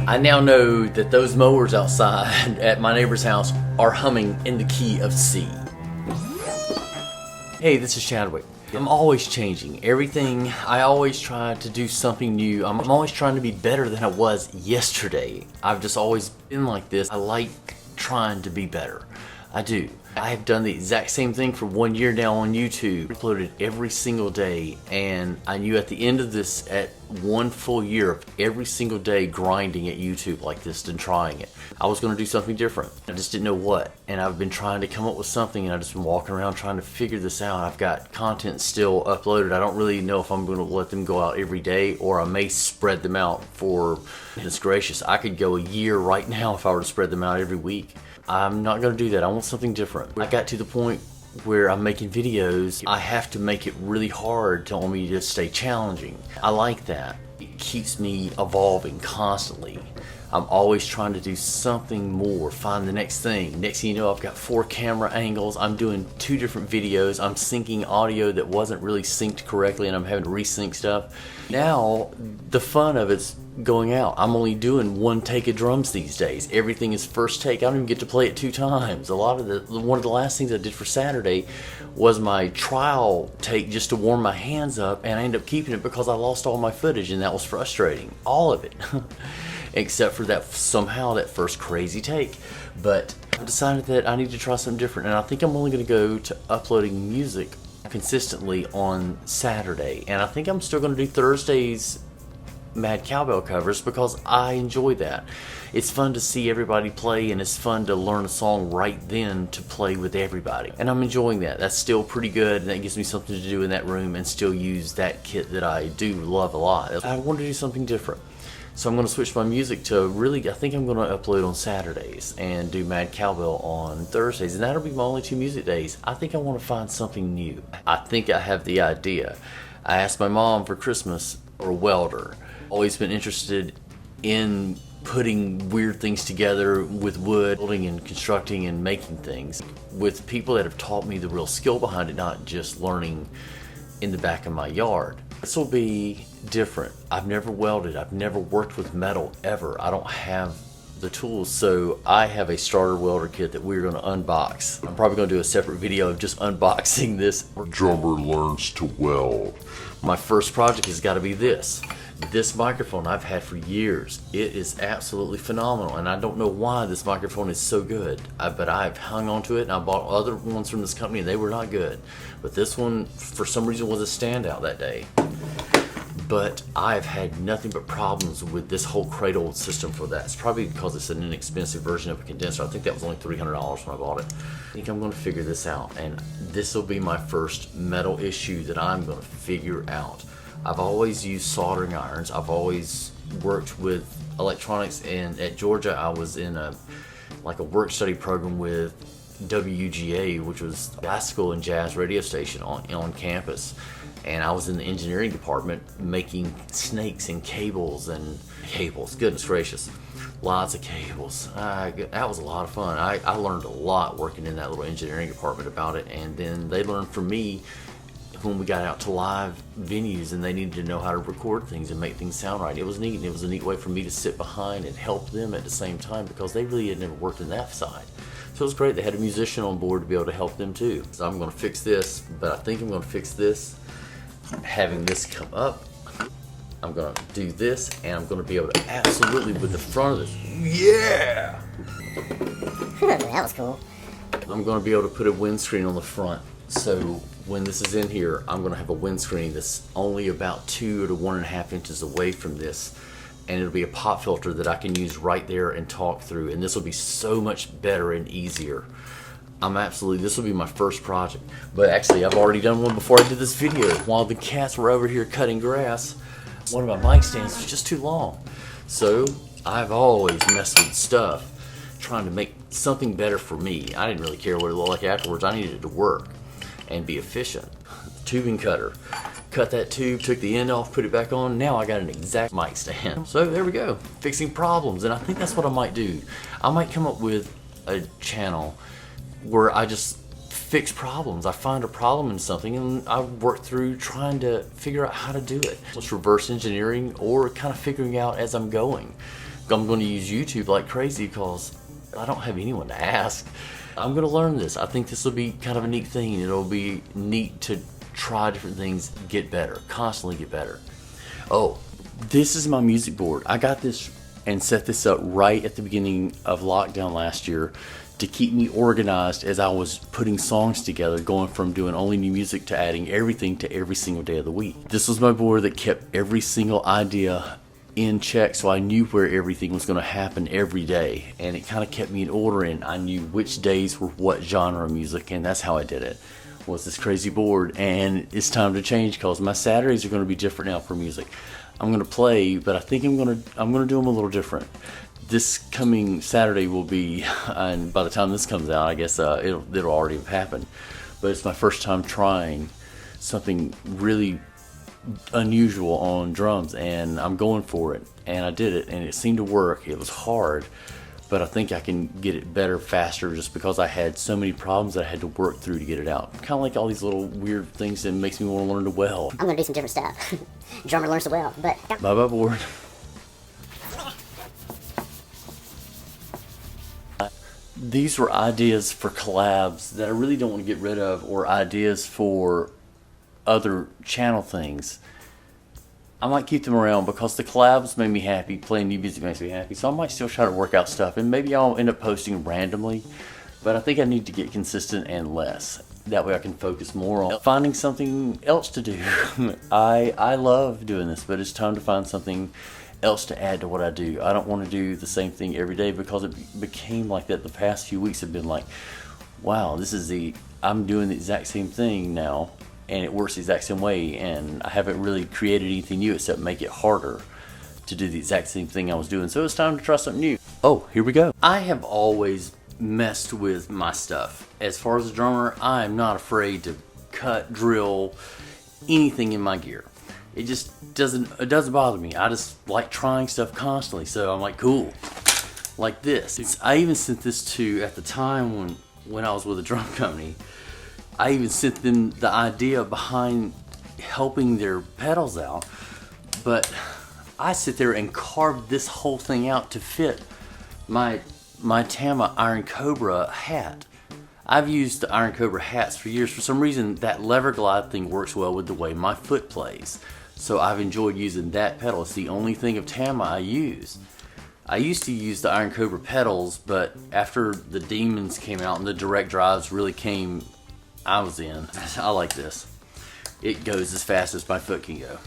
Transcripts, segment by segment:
I now know that those mowers outside at my neighbor's house are humming in the key of C. Hey, this is Chadwick. I'm always changing. Everything, I always try to do something new. I'm always trying to be better than I was yesterday. I've just always been like this. I like trying to be better. I do. I have done the exact same thing for 1 year now on YouTube. Uploaded every single day, and I knew at the end of this, at 1 full year of every single day grinding at YouTube like this and trying it, I was going to do something different. I just didn't know what, and I've been trying to come up with something, and I've just been walking around trying to figure this out. I've got content still uploaded. I don't really know if I'm going to let them go out every day, or I may spread them out for, goodness gracious, I could go a year right now if I were to spread them out every week. I'm not going to do that. I want something different. I got to the point where I'm making videos, I have to make it really hard to me to stay challenging. I like that. It keeps me evolving constantly. I'm always trying to do something more, find the next thing. Next thing you know, I've got 4 camera angles. I'm doing 2 different videos. I'm syncing audio that wasn't really synced correctly, and I'm having to resync stuff. Now, the fun of it's going out. I'm only doing 1 take of drums these days. Everything is first take. I don't even get to play it 2 times. One of the last things I did for Saturday was my trial take just to warm my hands up, and I ended up keeping it because I lost all my footage, and that was frustrating. All of it. Except for that somehow that first crazy take. But I decided that I need to try something different, and I think I'm only going to go to uploading music consistently on Saturday, and I think I'm still going to do Thursdays Mad Cowbell covers because I enjoy that. It's fun to see everybody play, and it's fun to learn a song right then to play with everybody, and I'm enjoying that. That's still pretty good, and that gives me something to do in that room and still use that kit that I do love a lot. I want to do something different. So I'm going to switch my music to really, I think I'm going to upload on Saturdays and do Mad Cowbell on Thursdays, and that'll be my only 2 music days. I think I want to find something new. I think I have the idea. I asked my mom for Christmas for a welder. Always been interested in putting weird things together with wood, building and constructing and making things with people that have taught me the real skill behind it, not just learning in the back of my yard. This will be different. I've never welded. I've never worked with metal ever. I don't have the tools, so I have a starter welder kit that we're going to unbox. I'm probably going to do a separate video of just unboxing this. A drummer learns to weld. My first project has got to be this. This microphone I've had for years. It is absolutely phenomenal, and I don't know why this microphone is so good, but I've hung on to it, and I bought other ones from this company and they were not good, but this one for some reason was a standout that day. But I've had nothing but problems with this whole cradle system for that. It's probably because it's an inexpensive version of a condenser. I think that was only $300 when I bought it. I think I'm going to figure this out, and this will be my first metal issue that I'm going to figure out. I've always used soldering irons. I've always worked with electronics, and at Georgia I was in a work study program with WUGA, which was a classical and jazz radio station on campus. And I was in the engineering department making snakes and cables, goodness gracious, lots of cables. That was a lot of fun. I learned a lot working in that little engineering department about it, and then they learned from me when we got out to live venues and they needed to know how to record things and make things sound right. It was neat, and it was a neat way for me to sit behind and help them at the same time because they really had never worked in that side. So it was great. They had a musician on board to be able to help them too. So I'm going to fix this, but I think I'm going to fix this having this come up. I'm going to do this, and I'm going to be able to absolutely with the front of this. Yeah! That was cool. I'm going to be able to put a windscreen on the front. So when this is in here, I'm going to have a windscreen that's only about 2 to 1.5 inches away from this, and it'll be a pop filter that I can use right there and talk through, and this will be so much better and easier. This will be my first project. But actually, I've already done one before I did this video. While the cats were over here cutting grass, one of my mic stands was just too long. So I've always messed with stuff, trying to make something better for me. I didn't really care what it looked like afterwards. I needed it to work and be efficient. Tubing cutter. Cut that tube, took the end off, put it back on. Now I got an exact mic stand. So there we go, fixing problems. And I think that's what I might do. I might come up with a channel where I just fix problems. I find a problem in something and I work through trying to figure out how to do it. It's reverse engineering or kind of figuring out as I'm going. I'm going to use YouTube like crazy because I don't have anyone to ask. I'm going to learn this. I think this will be kind of a neat thing. It'll be neat to try different things, get better, constantly get better. Oh, this is my music board. I got this and set this up right at the beginning of lockdown last year to keep me organized as I was putting songs together, going from doing only new music to adding everything to every single day of the week. This was my board that kept every single idea in check, so I knew where everything was going to happen every day, and it kind of kept me in order, and I knew which days were what genre of music, and that's how I did it. Was this crazy board, and it's time to change because my Saturdays are going to be different now for music. I'm going to play, but I think I'm going to do them a little different. This coming Saturday will be, and by the time this comes out, I guess it'll already have happened. But it's my first time trying something really unusual on drums, and I'm going for it, and I did it, and it seemed to work. It was hard, but I think I can get it better faster just because I had so many problems that I had to work through to get it out. Kind of like all these little weird things that makes me want to learn to weld. I'm gonna do some different stuff. Drummer learns to weld, but... Bye-bye board. These were ideas for collabs that I really don't want to get rid of, or ideas for other channel things. I might keep them around because the collabs made me happy, playing new music makes me happy, so I might still try to work out stuff, and maybe I'll end up posting randomly, but I think I need to get consistent and less. That way I can focus more on finding something else to do. I love doing this, but it's time to find something else to add to what I do. I don't want to do the same thing every day because it became like that. The past few weeks have been like, wow, I'm doing the exact same thing now, and it works the exact same way, and I haven't really created anything new except make it harder to do the exact same thing I was doing. So it's time to try something new. Oh, here we go. I have always messed with my stuff. As far as a drummer, I'm not afraid to cut, drill, anything in my gear. It just doesn't bother me. I just like trying stuff constantly. So I'm like, cool, like this. I even sent this to, at the time when I was with a drum company, I even sent them the idea behind helping their pedals out, but I sit there and carved this whole thing out to fit my Tama Iron Cobra hat. I've used the Iron Cobra hats for years. For some reason, that lever glide thing works well with the way my foot plays. So I've enjoyed using that pedal. It's the only thing of Tama I use. I used to use the Iron Cobra pedals, but after the Demons came out and the direct drives really came, I was in. I like this. It goes as fast as my foot can go.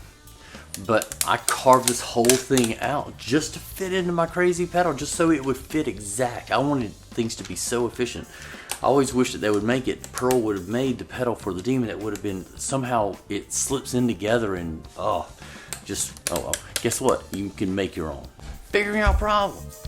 But I carved this whole thing out just to fit into my crazy pedal, just so it would fit exact. I wanted things to be so efficient. I always wished that they would make it. Pearl would have made the pedal for the Demon. It would have been, somehow it slips in together and, oh well. Guess what? You can make your own. Figuring out problems.